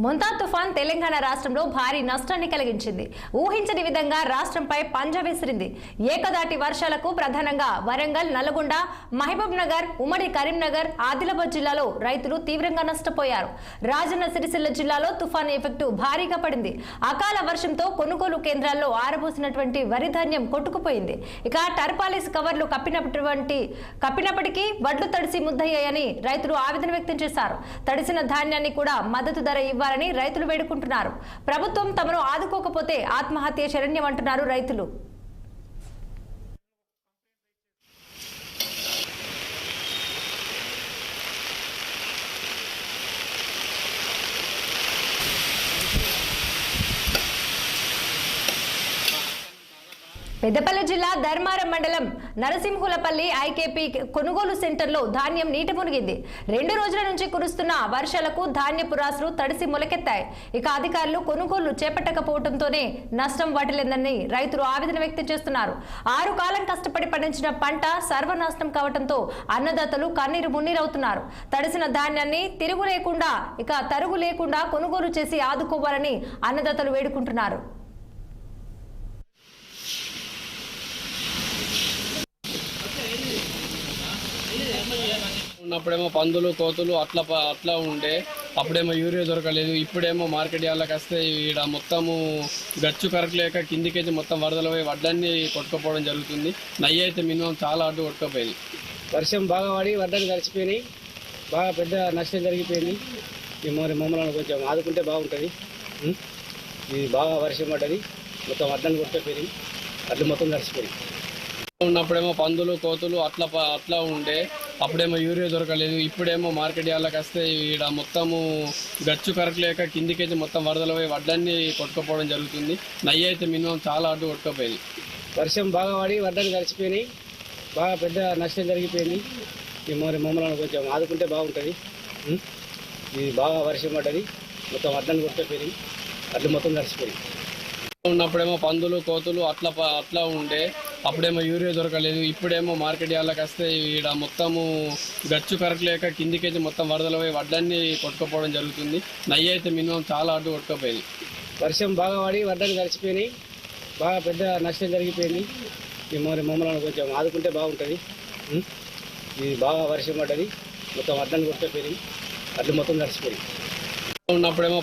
మొంతా తుఫాన్ తెలంగాణ రాష్ట్రంలో భారీ నష్టాన్ని కలిగించింది. ఊహించని విధంగా రాష్ట్రంపై పంజా విసిరింది. ఏకదాటి వర్షాలకు ప్రధానంగా వరంగల్, నల్గొండ, మహబూబ్ నగర్, ఉమ్మడి కరీంనగర్, ఆదిలాబాద్ జిల్లాలో రైతులు తీవ్రంగా నష్టపోయారు. రాజన్న సిరిసిల్ల జిల్లాలో తుఫాన్ ఎఫెక్టు భారీగా పడింది. అకాల వర్షంతో కొనుగోలు కేంద్రాల్లో ఆరబోసినటువంటి వరి ధాన్యం కొట్టుకుపోయింది. ఇక టర్పాలిస్ కవర్లు కప్పినప్పటికీ వడ్లు తడిసి ముద్దయ్యాయని రైతులు ఆవేదన వ్యక్తం చేశారు. తడిసిన ధాన్యాన్ని కూడా మద్దతు ధర ఇవ్వాలని రైతులు వేడుకుంటున్నారు. ప్రభుత్వం తమను ఆదుకోకపోతే ఆత్మహత్య శరణ్యమంటున్నారు రైతులు. పెద్దపల్లి జిల్లా ధర్మారం మండలం నరసింహులపల్లి ఐకేపీ కొనుగోలు సెంటర్లో ధాన్యం నీట మునిగింది. 2 రోజుల నుంచి కురుస్తున్న వర్షాలకు ధాన్యపు రాసులు తడిసి మొలకెత్తాయి. ఇక అధికారులు కొనుగోలు చేపట్టకపోవడంతోనే నష్టం వాటిల్లిందని రైతులు ఆవేదన వ్యక్తం చేస్తున్నారు. 6 కాలం కష్టపడి పండించిన పంట సర్వనాశనం కావడంతో అన్నదాతలు కన్నీరు మున్నీరవుతున్నారు. తడిసిన ధాన్యాన్ని తరుగు లేకుండా కొనుగోలు చేసి ఆదుకోవాలని అన్నదాతలు వేడుకుంటున్నారు. ఉన్నప్పుడేమో పందులు కోతులు అట్లా ఉండే, అప్పుడేమో యూరియా దొరకలేదు. ఇప్పుడేమో మార్కెట్ యార్డ్లకు వస్తే ఈడ మొత్తము గచ్చు కరకలేక కిందికైతే మొత్తం వరదలు పోయి వడ్లన్నీ కొట్టుకుపోవడం జరుగుతుంది. నయ్యి అయితే మినిమం చాలా అడ్డు కొట్టుకుపోయింది. వర్షం బాగా పడి వడ్డలు కలిసిపోయినాయి, బాగా పెద్ద నష్టం జరిగిపోయింది. మరి మమ్మల్ని కొంచెం ఆదుకుంటే బాగుంటుంది. ఇది బాగా వర్షం పడ్డది, మొత్తం వడ్డలు కొట్టుకుపోయినాయి, అడ్లు మొత్తం కలిసిపోయినాయి. ఉన్నప్పుడేమో పందులు కోతులు అట్లా ఉండే, అప్పుడేమో యూరియా దొరకలేదు. ఇప్పుడేమో మార్కెట్ యార్డ్లకు వస్తే ఈడ మొత్తము గచ్చు కరకలేక కిందికైతే మొత్తం వరదలు పోయి వడ్లన్నీ కొట్టుకుపోవడం జరుగుతుంది. నయ్యి అయితే మినిమం చాలా అడ్డు కొట్టుకుపోయింది. వర్షం బాగా పడి వడ్డలు కలిసిపోయినాయి, బాగా పెద్ద నష్టం జరిగిపోయింది. మరి మమ్మల్ని కొంచెం ఆదుకుంటే బాగుంటుంది. ఇది బాగా వర్షం పడ్డది, మొత్తం వడ్డలు కొట్టుకుపోయినాయి, అడ్లు మొత్తం కలిసిపోయినాయి. ఉన్నప్పుడేమో పందులు కోతులు అట్లా ఉండే, అప్పుడేమో యూరియా దొరకలేదు. ఇప్పుడేమో మార్కెట్ యార్డ్లకు వస్తే ఈడ మొత్తము గచ్చు కరకలేక కిందికైతే మొత్తం వరదలు పోయి వడ్లన్నీ కొట్టుకుపోవడం జరుగుతుంది. నయ్యి అయితే మినిమం చాలా అడ్డు కొట్టుకుపోయింది. వర్షం బాగా పడి వడ్డలు కలిసిపోయినాయి, బాగా పెద్ద నష్టం జరిగిపోయింది. మరి మమ్మల్ని కొంచెం ఆదుకుంటే బాగుంటుంది. ఇది బాగా వర్షం పడ్డది, మొత్తం వడ్డలు కొట్టుకుపోయినాయి, అడ్లు మొత్తం కలిసిపోయినాయి. ఉన్నప్పుడేమో